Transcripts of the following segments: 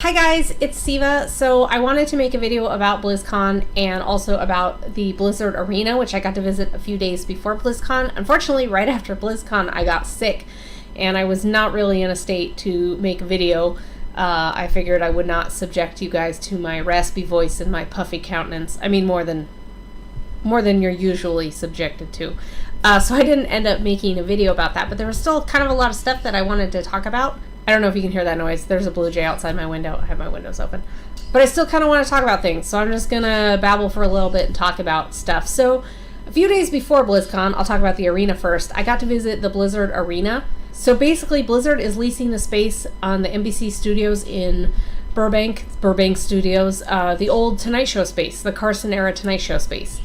Hi guys, it's Siva. So I wanted to make a video about BlizzCon and also about the Blizzard Arena, which I got to visit a few days before BlizzCon. Unfortunately, right after BlizzCon, I got sick and I was not really in a state to make a video. I figured I would not subject you guys to my raspy voice and my puffy countenance. I mean, more than you're usually subjected to. So I didn't end up making a video about that, but there was still kind of a lot of stuff that I wanted to talk about. I don't know if you can hear that noise. There's a blue jay outside my window. I have my windows open. But I still kind of want to talk about things, so I'm just going to babble for a little bit and talk about stuff. So a few days before BlizzCon, I'll talk about the arena first. I got to visit the Blizzard Arena. So basically, Blizzard is leasing the space on the NBC Studios in Burbank Studios, the old Tonight Show space, the Carson-era Tonight Show space.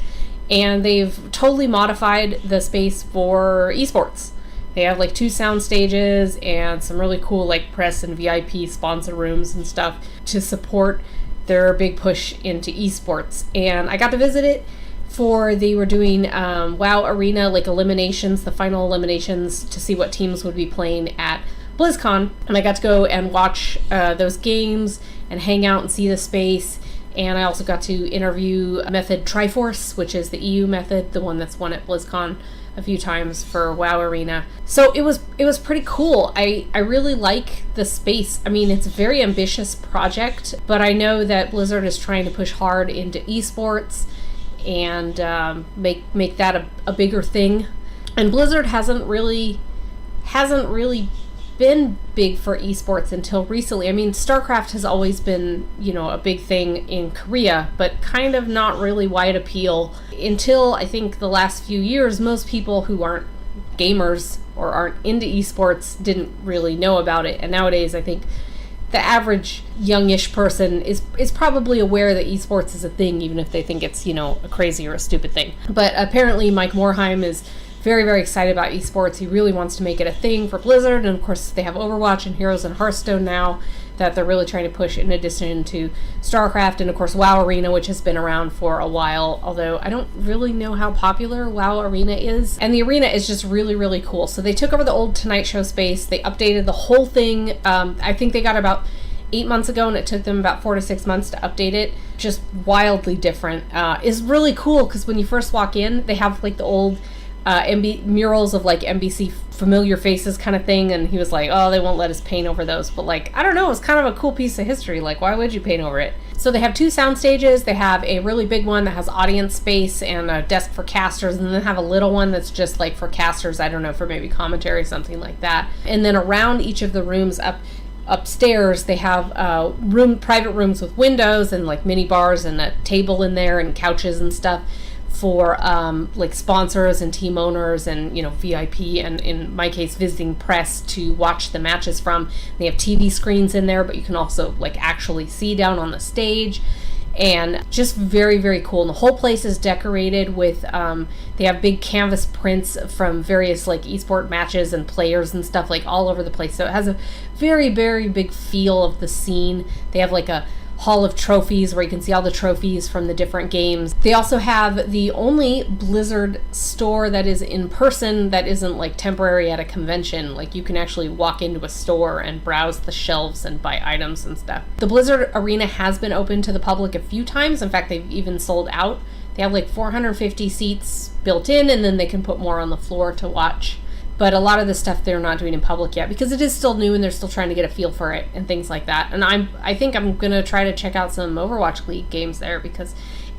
And they've totally modified the space for eSports. They have like 2 sound stages and some really cool like press and VIP sponsor rooms and stuff to support their big push into esports. And I got to visit it they were doing WoW Arena, like eliminations, the final eliminations to see what teams would be playing at BlizzCon. And I got to go and watch those games and hang out and see the space. And I also got to interview Method Triforce, which is the EU method, the one that's won at BlizzCon a few times for WoW Arena. So it was pretty cool. I really like the space. I mean, it's a very ambitious project, but I know that Blizzard is trying to push hard into esports and make that a bigger thing. And Blizzard hasn't really been big for esports until recently. I mean, StarCraft has always been, a big thing in Korea, but kind of not really wide appeal until I think the last few years. Most people who aren't gamers or aren't into esports didn't really know about it. And nowadays, I think the average youngish person is probably aware that esports is a thing, even if they think it's, a crazy or a stupid thing. But apparently Mike Morhaime is very, very excited about esports. He really wants to make it a thing for Blizzard, and of course they have Overwatch and Heroes and Hearthstone now that they're really trying to push in addition to StarCraft, and of course WoW Arena, which has been around for a while, although I don't really know how popular WoW Arena is. And the arena is just really, really cool. So they took over the old Tonight Show space, they updated the whole thing. I think they got about 8 months ago, and it took them about 4 to 6 months to update it. Just wildly different. It's really cool because when you first walk in, they have like the old murals of like NBC familiar faces kind of thing, and he was like, oh, they won't let us paint over those, but like, I don't know, it's kind of a cool piece of history. Like, why would you paint over it? So they have 2 sound stages. They have a really big one that has audience space and a desk for casters, and then they have a little one that's just like for casters, I don't know, for maybe commentary, something like that. And then around each of the rooms upstairs, they have private rooms with windows and like mini bars and a table in there and couches and stuff for like sponsors and team owners and VIP, and in my case visiting press to watch the matches from. They have TV screens in there, but you can also like actually see down on the stage, and just very, very cool. And the whole place is decorated with they have big canvas prints from various like esport matches and players and stuff like all over the place, so it has a very, very big feel of the scene. They have like a hall of trophies where you can see all the trophies from the different games. They also have the only Blizzard store that is in person that isn't like temporary at a convention. Like, you can actually walk into a store and browse the shelves and buy items and stuff. The Blizzard Arena has been open to the public a few times. In fact, they've even sold out. They have like 450 seats built in, and then they can put more on the floor to watch. But a lot of the stuff they're not doing in public yet because it is still new and they're still trying to get a feel for it and things like that. And I think I'm going to try to check out some Overwatch League games there because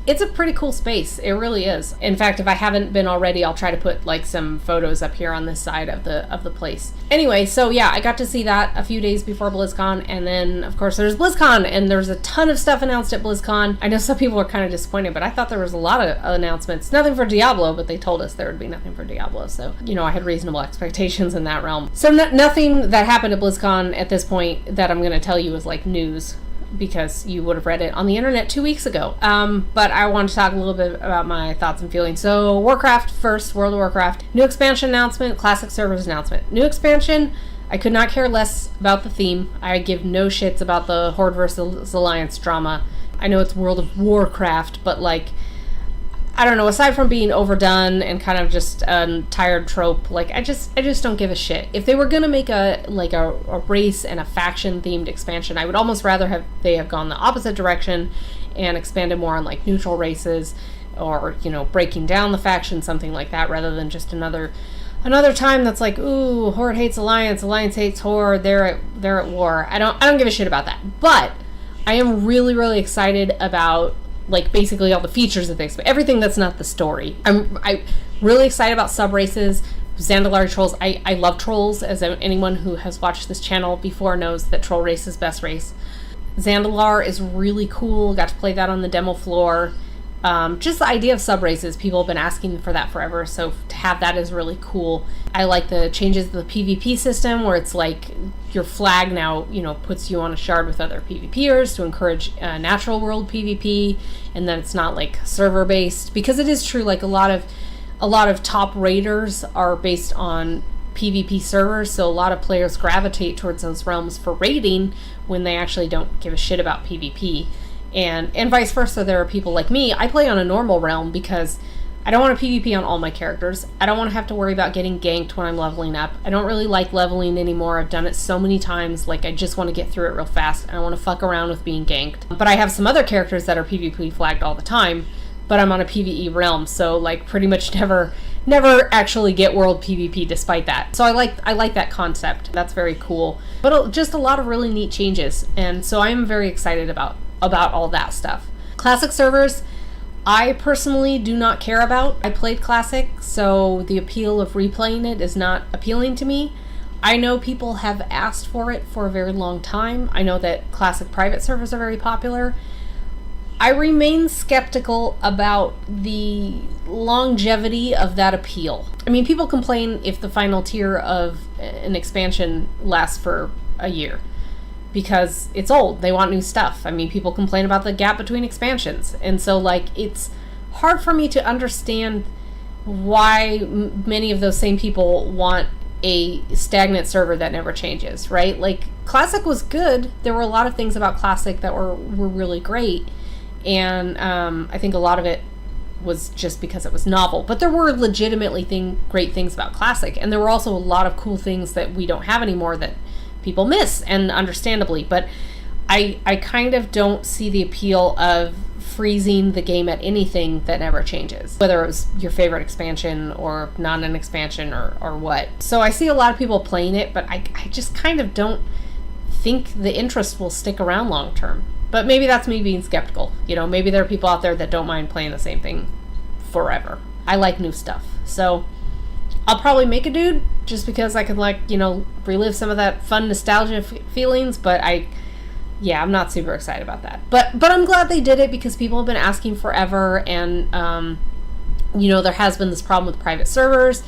it's a pretty cool space. It really is. In fact, if I haven't been already, I'll try to put like some photos up here on this side of the place. Anyway, so yeah, I got to see that a few days before BlizzCon, and then of course there's BlizzCon, and there's a ton of stuff announced at BlizzCon. I know some people are kind of disappointed, but I thought there was a lot of announcements. Nothing for Diablo, but they told us there would be nothing for Diablo, so I had reasonable expectations in that realm. So nothing that happened at BlizzCon at this point that I'm going to tell you is like news, because you would have read it on the internet 2 weeks ago. But I want to talk a little bit about my thoughts and feelings. So Warcraft first, World of Warcraft. New expansion announcement, classic servers announcement. New expansion, I could not care less about the theme. I give no shits about the Horde versus Alliance drama. I know it's World of Warcraft, but like, I don't know, aside from being overdone and kind of just a tired trope, like, I just don't give a shit. If they were gonna make a race and a faction themed expansion, I would almost rather they have gone the opposite direction and expanded more on like neutral races, or, you know, breaking down the faction, something like that, rather than just another time that's like, ooh, Horde hates Alliance, Alliance hates Horde, they're at war. I don't give a shit about that. But I am really, really excited about, like, basically all the features of things, but everything that's not the story. I'm really excited about sub races, Zandalar trolls. I love trolls, as anyone who has watched this channel before knows that troll race is best race. Zandalar is really cool. Got to play that on the demo floor. Just the idea of sub races, people have been asking for that forever, so to have that is really cool. I like the changes to the PvP system, where it's like your flag now, you know, puts you on a shard with other PvPers to encourage natural world PvP, and then it's not like server based, because it is true, like a lot of top raiders are based on PvP servers, so a lot of players gravitate towards those realms for raiding when they actually don't give a shit about PvP. And vice versa, there are people like me, I play on a normal realm because I don't want to PvP on all my characters. I don't want to have to worry about getting ganked when I'm leveling up. I don't really like leveling anymore. I've done it so many times, like I just want to get through it real fast. I don't want to fuck around with being ganked. But I have some other characters that are PvP flagged all the time, but I'm on a PvE realm, so like pretty much never actually get world PvP despite that. So I like that concept. That's very cool. But just a lot of really neat changes, and so I am very excited about all that stuff. Classic servers, I personally do not care about. I played Classic, so the appeal of replaying it is not appealing to me. I know people have asked for it for a very long time. I know that Classic private servers are very popular. I remain skeptical about the longevity of that appeal. I mean, people complain if the final tier of an expansion lasts for a year, because it's old. They want new stuff. I mean, people complain about the gap between expansions. And so, like, it's hard for me to understand why many of those same people want a stagnant server that never changes, right? Like, Classic was good. There were a lot of things about Classic that were really great. And I think a lot of it was just because it was novel. But there were legitimately great things about Classic. And there were also a lot of cool things that we don't have anymore that people miss, and understandably. But I kind of don't see the appeal of freezing the game at anything that never changes, whether it was your favorite expansion or not an expansion or what. So I see a lot of people playing it, but I just kind of don't think the interest will stick around long term. But maybe that's me being skeptical. You know, maybe there are people out there that don't mind playing the same thing forever. I like new stuff, so I'll probably make a dude just because I could, like, you know, relive some of that fun nostalgia feelings, but I'm not super excited about that. But I'm glad they did it, because people have been asking forever, and you know, there has been this problem with private servers.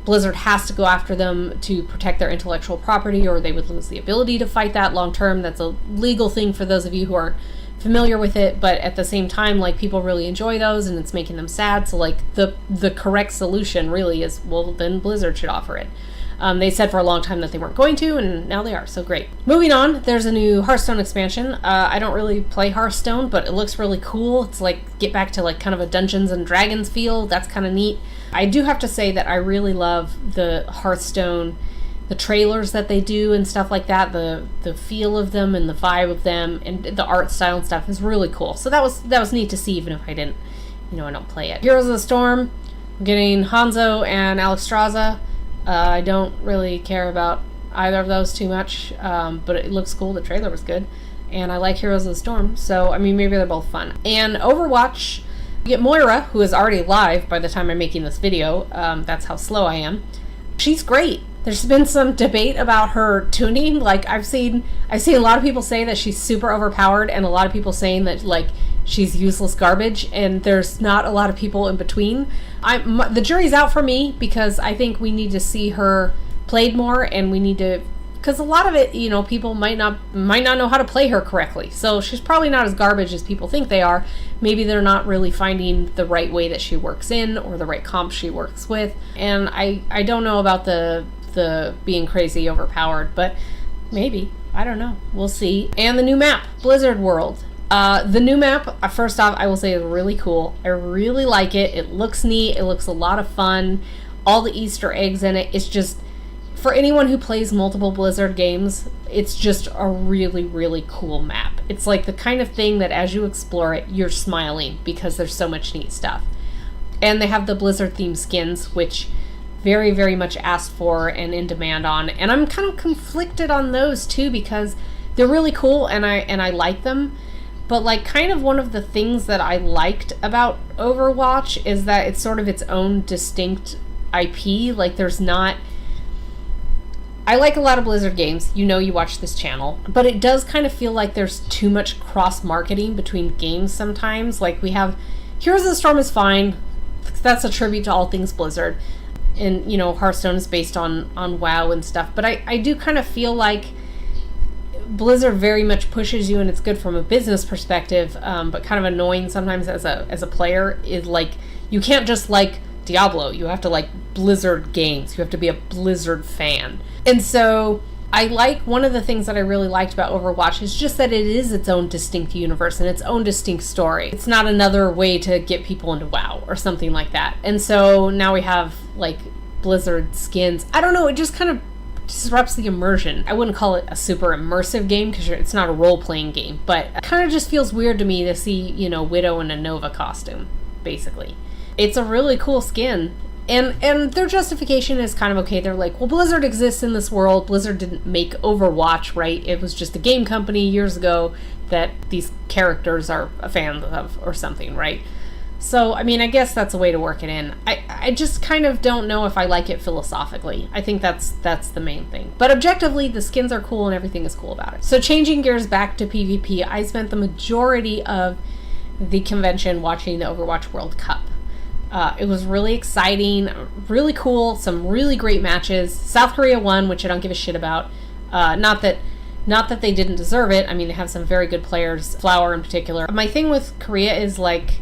Blizzard has to go after them to protect their intellectual property, or they would lose the ability to fight that long term. That's a legal thing for those of you who aren't familiar with it, but at the same time, like, people really enjoy those, and it's making them sad. So, like, the correct solution really is, well, then Blizzard should offer it. They said for a long time that they weren't going to, and now they are, so great. Moving on, there's a new Hearthstone expansion. I don't really play Hearthstone, but it looks really cool. It's like, get back to like kind of a Dungeons and Dragons feel. That's kind of neat. I do have to say that I really love the Hearthstone, the trailers that they do and stuff like that. The feel of them and the vibe of them and the art style and stuff is really cool. So that was neat to see, even if I didn't, you know, I don't play it. Heroes of the Storm, I'm getting Hanzo and Alexstrasza. I don't really care about either of those too much, but it looks cool. The trailer was good, and I like Heroes of the Storm, so I mean, maybe they're both fun. And Overwatch, you get Moira, who is already live by the time I'm making this video. That's how slow I am. She's great. There's been some debate about her tuning. Like, I've seen a lot of people say that she's super overpowered, and a lot of people saying that, like, she's useless garbage, and there's not a lot of people in between. The jury's out for me, because I think we need to see her played more, and we need to, because a lot of it, you know, people might not know how to play her correctly. So she's probably not as garbage as people think they are. Maybe they're not really finding the right way that she works in, or the right comp she works with. And I don't know about the being crazy overpowered, but maybe. I don't know. We'll see. And the new map, Blizzard World. The new map, first off, I will say is really cool. I really like it. It looks neat. It looks a lot of fun. All the Easter eggs in it. It's just, for anyone who plays multiple Blizzard games, it's just a really, really cool map. It's like the kind of thing that as you explore it, you're smiling because there's so much neat stuff. And they have the Blizzard themed skins, which very, very much asked for and in demand on. And I'm kind of conflicted on those too because they're really cool and I like them. But like kind of one of the things that I liked about Overwatch is that it's sort of its own distinct IP. Like there's not... I like a lot of Blizzard games. You know, you watch this channel. But it does kind of feel like there's too much cross-marketing between games sometimes. Like we have Heroes of the Storm is fine. That's a tribute to all things Blizzard. And, you know, Hearthstone is based on WoW and stuff. But I do kind of feel like Blizzard very much pushes you, and it's good from a business perspective, but kind of annoying sometimes as a player, is like you can't just like Diablo. You have to like Blizzard games. You have to be a Blizzard fan. And so I like, one of the things that I really liked about Overwatch is just that it is its own distinct universe and its own distinct story. It's not another way to get people into WoW or something like that. And so now we have like Blizzard skins. I don't know, it just kind of disrupts the immersion. I wouldn't call it a super immersive game because it's not a role-playing game, but it kind of just feels weird to me to see, you know, Widow in a Nova costume, basically. It's a really cool skin. And their justification is kind of okay. They're like, well, Blizzard exists in this world. Blizzard didn't make Overwatch, right? It was just a game company years ago that these characters are a fan of or something, right? So, I mean, I guess that's a way to work it in. I just kind of don't know if I like it philosophically. I think that's the main thing. But objectively, the skins are cool and everything is cool about it. So changing gears back to PvP, I spent the majority of the convention watching the Overwatch World Cup. It was really exciting, really cool, some really great matches. South Korea won, which I don't give a shit about. Not that they didn't deserve it. I mean, they have some very good players, Flower in particular. My thing with Korea is like,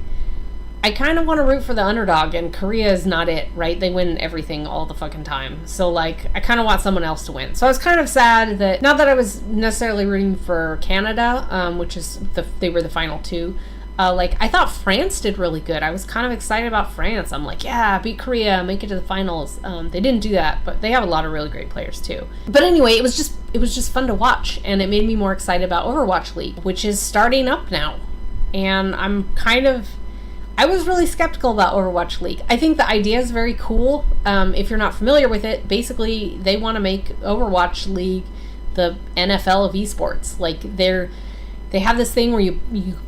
I kind of want to root for the underdog, and Korea is not it, right? They win everything all the fucking time. So, like, I kind of want someone else to win. So I was kind of sad that, not that I was necessarily rooting for Canada, which is, they were the final two. Like, I thought France did really good. I was kind of excited about France. I'm like, yeah, beat Korea, make it to the finals. They didn't do that, but they have a lot of really great players too. But anyway, it was just fun to watch, and it made me more excited about Overwatch League, which is starting up now. And I was really skeptical about Overwatch League. I think the idea is very cool. If you're not familiar with it, basically they want to make Overwatch League the NFL of eSports. Like they have this thing where you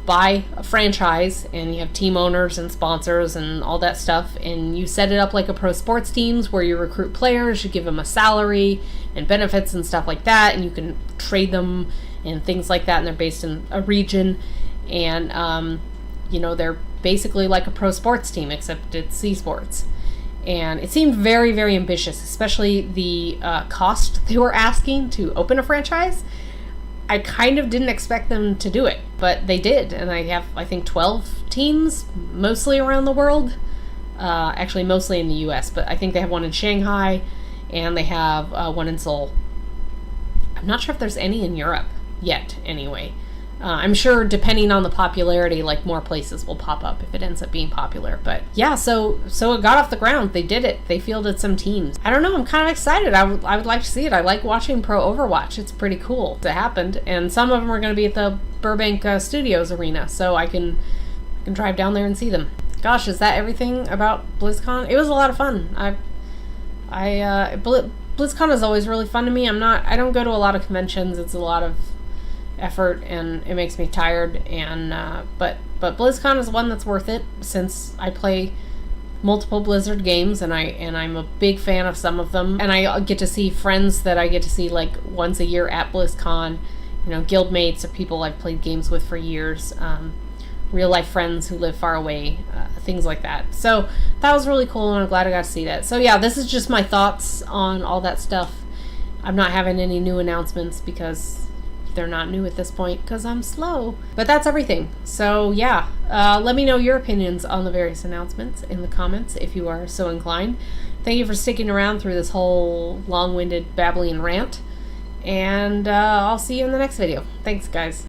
buy a franchise and you have team owners and sponsors and all that stuff, and you set it up like a pro sports teams where you recruit players, you give them a salary and benefits and stuff like that, and you can trade them and things like that, and they're based in a region, and you know, they're basically like a pro sports team except it's eSports. And it seemed very, very ambitious, especially the cost they were asking to open a franchise. I kind of didn't expect them to do it, but they did. And I have, I think, 12 teams, mostly around the world. Actually, mostly in the US, but I think they have one in Shanghai, and they have one in Seoul. I'm not sure if there's any in Europe yet, anyway. I'm sure depending on the popularity, like more places will pop up if it ends up being popular. But yeah, so it got off the ground. They did it. They fielded some teams. I don't know. I'm kind of excited. I would like to see it. I like watching pro Overwatch. It's pretty cool. It happened, and some of them are going to be at the Burbank Studios arena, so I can drive down there and see them. Gosh, is that everything about BlizzCon? It was a lot of fun. BlizzCon is always really fun to me. I don't go to a lot of conventions. It's a lot of effort and it makes me tired, and but BlizzCon is one that's worth it since I play multiple Blizzard games and I'm a big fan of some of them, and I get to see friends that I get to see like once a year at BlizzCon, you know, guildmates or people I've played games with for years, real life friends who live far away, things like that. So that was really cool, and I'm glad I got to see that. So yeah, this is just my thoughts on all that stuff. I'm not having any new announcements because they're not new at this point because I'm slow. But that's everything. So yeah, let me know your opinions on the various announcements in the comments if you are so inclined. Thank you for sticking around through this whole long-winded babbling rant, and I'll see you in the next video. Thanks, guys.